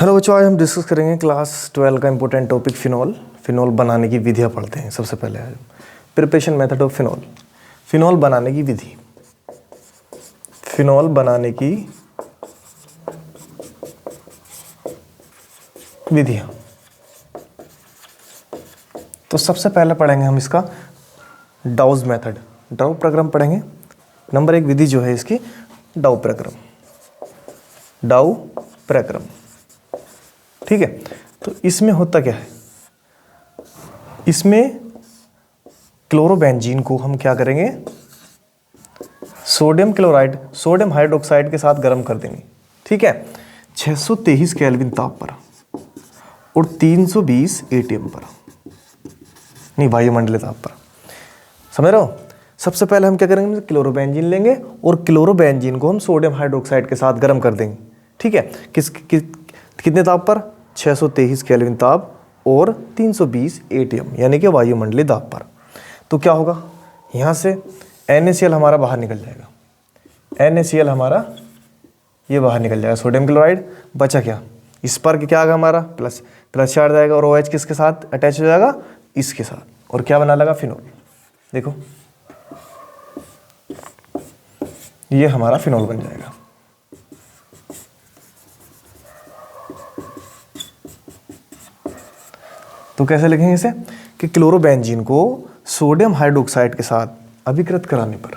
Hello बच्चों, आज हम डिस्कस करेंगे क्लास 12 का इंपॉर्टेंट टॉपिक फिनॉल। फिनॉल बनाने की विधियाँ पढ़ते हैं। सबसे पहले preparation method of phenol. Phenol बनाने की विधि, फिनॉल बनाने की विधियाँ। तो सबसे पहले पढ़ेंगे हम इसका डाउज मेथड, डाउ प्रक्रम पढ़ेंगे। नंबर 1 विधि जो है इसकी डाउ प्रक्रम, डाउ प्रक्रम। ठीक है, तो इसमें होता क्या है, इसमें क्लोरोबेंजीन को हम क्या करेंगे, सोडियम क्लोराइड, सोडियम हाइड्रोक्साइड के साथ गर्म कर देंगे। ठीक है, 623 केल्विन ताप पर और 320 एटीएम पर, नहीं वायुमंडलीय ताप पर। समझ रहे हो? सबसे पहले हम क्या करेंगे, क्लोरोबेंजीन लेंगे और क्लोरोबेंजीन को हम सोडियम हाइड्रोक्साइड के साथ गर्म कर देंगे। ठीक है, कितने ताप पर, 623 केल्विन ताप और 320 एटीएम यानी कि वायुमंडलीय दाब पर। तो क्या होगा, यहाँ से NaCl हमारा बाहर निकल जाएगा, NaCl हमारा ये बाहर निकल जाएगा, सोडियम क्लोराइड। बचा क्या, इस पर क्या आएगा हमारा प्लस, प्लस चार्ज आएगा और OH किसके साथ अटैच हो जाएगा, इसके साथ, और क्या बना लगा, फिनॉल। देखो ये हमारा फिनॉल बन जाएगा। तो कैसे लिखेंगे इसे कि क्लोरोबेंजीन को सोडियम हाइड्रोक्साइड के साथ अभिकृत कराने पर,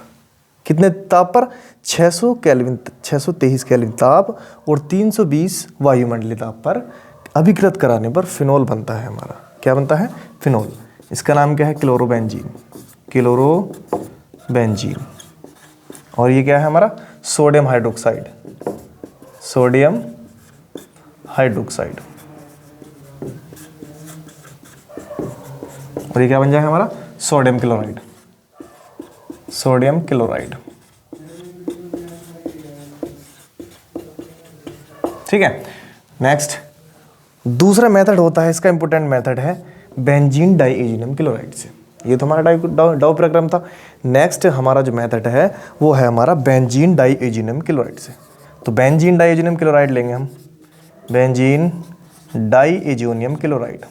कितने ताप पर, 623 केल्विन ताप और 320 वायुमंडलीय ताप पर अभिकृत कराने पर फिनॉल बनता है हमारा। क्या बनता है, फिनॉल। इसका नाम क्या है, क्लोरोबेंजीन, क्लोरोबेंजीन। और ये क्या है हमारा, सोडियम हाइड्रोक्साइड, सोडियम हाइड्रोक्साइड। और ये क्या बन जाएगा हमारा, सोडियम क्लोराइड, सोडियम क्लोराइड। ठीक है, नेक्स्ट दूसरा मेथड होता है, इसका इंपॉर्टेंट मेथड है बेंजीन डाइएजिनम क्लोराइड से। ये तो हमारा डाउ प्रक्रम था। नेक्स्ट हमारा जो मेथड है वो है हमारा बेंजीन डाइएजिनम क्लोराइड से। तो बेंजीन डाइएजिनम क्लोराइड लेंगे हम, बेंजीन डाइएजिनम क्लोराइड।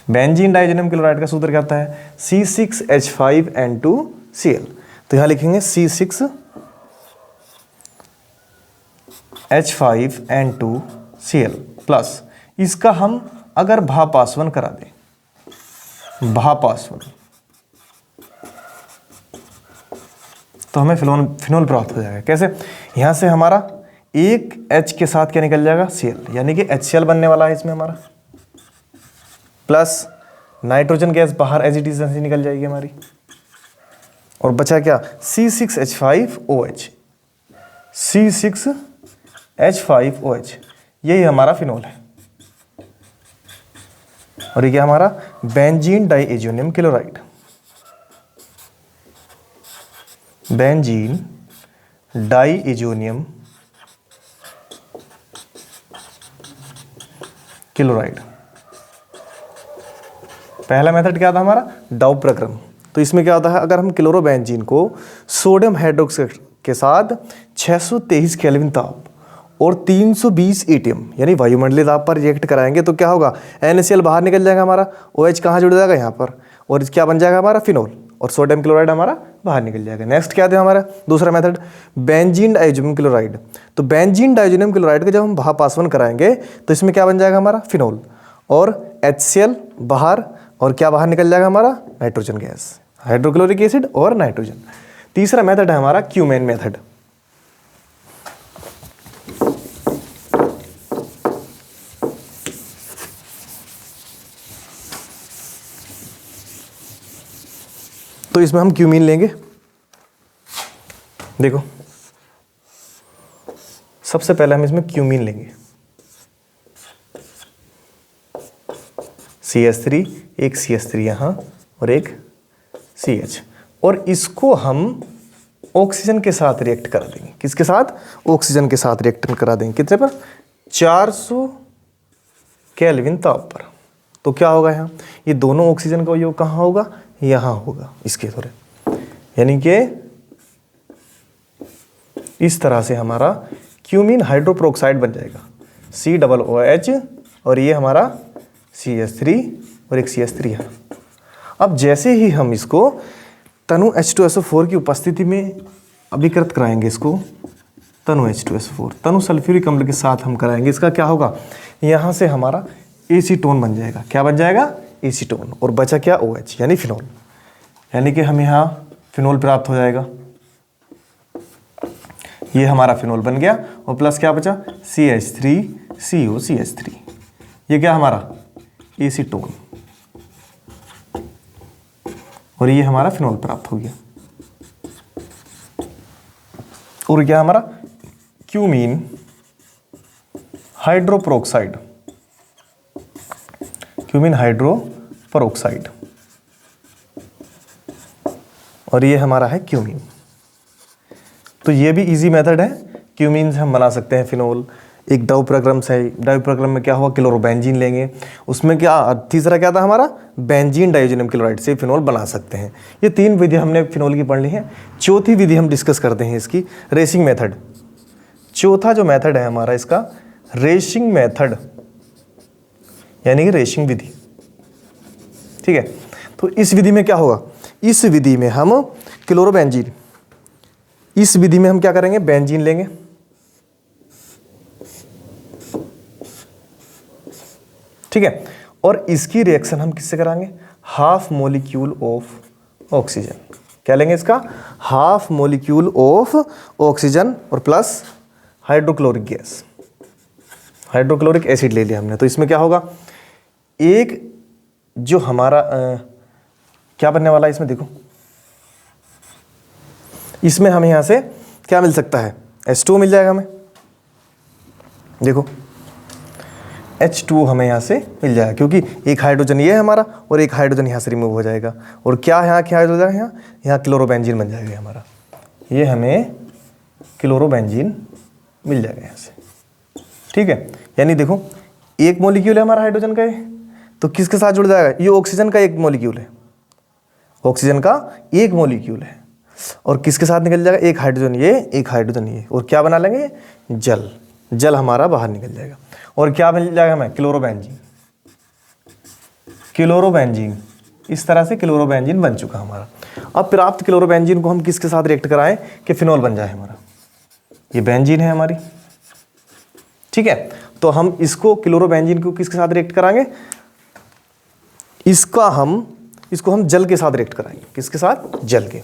बेंजीन डाइएजिनम क्लोराइड का सूत्र क्या होता है, C6H5N2Cl। तो यहां लिखेंगे C6H5N2Cl प्लस, इसका हम अगर भापास्वन करा दें, भापास्वन, तो हमें फिनॉल प्राप्त हो जाएगा। कैसे, यहां से हमारा एक H के साथ क्या निकल जाएगा, Cl, यानी कि HCl बनने वाला है इसमें हमारा, प्लस नाइट्रोजन गैस बाहर एज इट इज से निकल जाएगी हमारी, और बचा क्या, C6H5OH, C6H5OH, यही हमारा फिनॉल है। और ये क्या हमारा, बेंजीन डाइएजिनम क्लोराइड, बेंजीन डाइएजिनम क्लोराइड। पहला मेथड क्या था हमारा, डाउ प्रक्रम। तो इसमें क्या होता है, अगर हम क्लोरोबेंजीन को सोडियम हाइड्रोक्साइड के साथ 623 केल्विन ताप और 320 एटीएम यानी वायुमंडलीय ताप पर रिएक्ट कराएंगे तो क्या होगा, NaCl बाहर निकल जाएगा हमारा, OH कहाँ जुड़ जाएगा, यहाँ पर, और क्या बन जाएगा हमारा, फिनॉल, और सोडियम क्लोराइड हमारा बाहर निकल जाएगा। नेक्स्ट क्या था हमारा दूसरा मेथड, बेंजीन डाइएजिनम क्लोराइड। तो बेंजीन डाइएजिनम क्लोराइड का जब हम भापास्वन कराएंगे तो इसमें क्या बन जाएगा हमारा, फिनॉल, और HCl बाहर, और क्या बाहर निकल जाएगा हमारा, नाइट्रोजन गैस, हाइड्रोक्लोरिक एसिड और नाइट्रोजन। तीसरा मेथड है हमारा क्यूमेन मेथड। तो इसमें हम क्यूमीन लेंगे। देखो सबसे पहले हम इसमें क्यूमीन लेंगे, CH3, एक CH3 यहाँ और एक CH, और इसको हम ऑक्सीजन के साथ रिएक्ट करा देंगे। किसके साथ, ऑक्सीजन के साथ रिएक्ट करा देंगे। कितने पर, 400 केल्विन ताप पर। तो क्या होगा यहाँ, ये दोनों ऑक्सीजन का योग कहाँ होगा, यहाँ होगा इसके थोड़े, यानी कि इस तरह से हमारा क्यूमीन हाइड्रोपेरोक्साइड बन जाएगा, COOH, और ये हमारा CH3 और एक CH3 है। अब जैसे ही हम इसको तनु H2SO4 की उपस्थिति में अभिकृत कराएंगे, इसको तनु H2SO4 तनु सल्फ्यूरिक अम्ल के साथ हम कराएंगे, इसका क्या होगा, यहाँ से हमारा एसीटोन बन जाएगा। क्या बन जाएगा, एसीटोन, और बचा क्या, OH यानी फिनोल, यानी कि हम यहाँ फिनोल प्राप्त हो जाएगा। ये हमारा फिनोल बन गया, और प्लस क्या बचा, CH3COCH3, ये क्या हमारा एसीटोन, और ये हमारा फिनोल प्राप्त हो गया। और क्या हमारा क्यूमीन हाइड्रोपेरोक्साइड, क्यूमीन हाइड्रोपेरोक्साइड, और ये हमारा है क्यूमीन। तो ये भी इजी मेथड है, क्यूमीन से हम बना सकते हैं फिनोल। एक डव प्रक्रम से, डव प्रक्रम में क्या हुआ, क्लोरोबेंजीन लेंगे, उसमें क्या तीसरा क्या था हमारा, बेंजीन डाइज़ोनियम क्लोराइड से फिनोल बना सकते हैं। ये 3 विधि हमने फिनोल की पढ़ ली है। चौथी विधि हम डिस्कस करते हैं इसकी, रेसिंग मेथड। चौथा जो मेथड है हमारा इसका, रेसिंग मेथड, यानी कि रेसिंग विधि। ठीक है, तो इस विधि में क्या होगा, इस विधि में हम क्लोरोबेंजीन, इस विधि में हम क्या करेंगे, बेंजीन लेंगे, ठीक है, और इसकी रिएक्शन हम किससे कराएंगे, हाफ मॉलिक्यूल ऑफ ऑक्सीजन। क्या लेंगे इसका, हाफ मॉलिक्यूल ऑफ ऑक्सीजन और plus hydrochloric gas, hydrochloric acid ले लिया हमने। तो इसमें क्या होगा, एक जो हमारा क्या बनने वाला है इसमें, देखो इसमें हमें यहां से क्या मिल सकता है, H2 मिल जाएगा हमें, देखो H2 हमें यहाँ से मिल जाएगा, क्योंकि एक हाइड्रोजन ये है हमारा और एक हाइड्रोजन यहाँ से रिमूव हो जाएगा, और क्या यहाँ क्या हाइड्रोजन है, यहाँ क्लोरोबेंजीन बन जाएगा हमारा, ये हमें क्लोरोबेंजीन मिल जाएगा यहाँ से। ठीक है, यानी देखो एक मॉलिक्यूल है हमारा हाइड्रोजन का, तो किसके साथ जुड़ जाएगा, ये ऑक्सीजन का एक मॉलिक्यूल है, ऑक्सीजन का एक मॉलिक्यूल है, और किसके साथ निकल जाएगा, एक हाइड्रोजन ये, एक हाइड्रोजन ये, और क्या बना लेंगे, जल, जल हमारा बाहर निकल जाएगा, और क्या मिल जाएगा हमें, क्लोरोबेंजीन, क्लोरोबेंजीन। इस तरह से क्लोरोबेंजीन बन चुका हमारा। अब प्राप्त क्लोरोबेंजीन को हम किसके साथ रिएक्ट कराएं कि फिनोल बन जाए हमारा, ये बेंजीन है हमारी। ठीक है, तो हम इसको क्लोरोबेंजीन को किसके साथ रिएक्ट कराएंगे, इसको हम जल के साथ रिएक्ट कराएंगे, किसके साथ, जल के।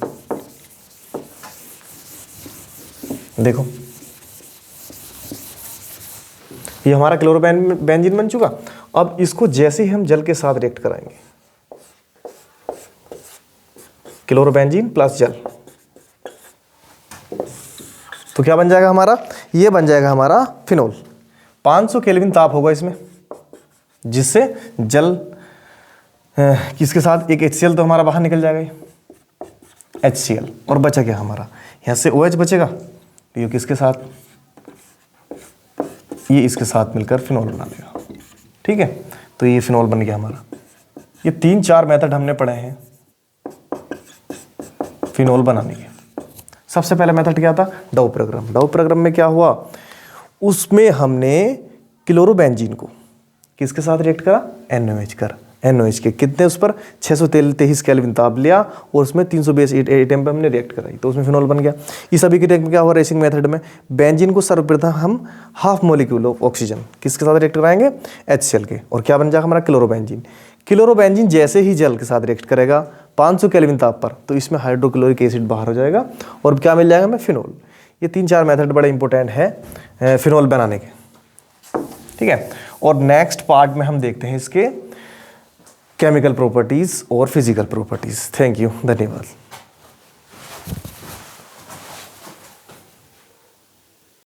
देखो ये हमारा क्लोरोबेंजीन बन चुका। अब इसको जैसे ही हम जल के साथ रिएक्ट कराएंगे, क्लोरोबेंजीन प्लस जल, तो क्या बन जाएगा हमारा, ये बन जाएगा हमारा फिनोल। 500 केल्विन ताप होगा इसमें, जिससे जल किसके साथ, एक HCl तो हमारा बाहर निकल जाएगा, HCl, और बचा क्या हमारा, यहाँ से OH बचेगा, ये किसके साथ, ये इसके साथ मिलकर फिनोल बना लेगा। ठीक है, तो ये फिनोल बन गया हमारा। ये 3-4 मेथड हमने पढ़े हैं फिनोल बनाने के। सबसे पहला मेथड क्या था, डव प्रक्रम। डव प्रक्रम में क्या हुआ, उसमें हमने क्लोरोबेंजीन को किसके साथ रिएक्ट करा, NOH कर, NOH के कितने, उस पर 623 केल्विन ताप लिया, और उसमें 320 एटम पे हमने रिएक्ट कराई, तो उसमें फिनोल बन गया। इस अभी की रिएक्ट में क्या हुआ, रेसिंग मेथड में बेंजीन को सर्वप्रथम हम हाफ मॉलिक्यूल ऑफ ऑक्सीजन किसके साथ रिएक्ट कराएंगे, HCl के, और क्या बन जाएगा हमारा क्लोरोबेंजीन। क्लोरोबेंजीन जैसे ही जल के साथ रिएक्ट करेगा 500 केल्विन ताप पर, तो इसमें हाइड्रोक्लोरिक एसिड बाहर हो जाएगा, और क्या मिल जाएगा हमें, फिनोल। ये 3-4 मेथड बड़े इंपॉर्टेंट है फिनोल बनाने के। ठीक है, और नेक्स्ट पार्ट में हम देखते हैं इसके केमिकल प्रॉपर्टीज और फिजिकल प्रॉपर्टीज। थैंक यू, धन्यवाद।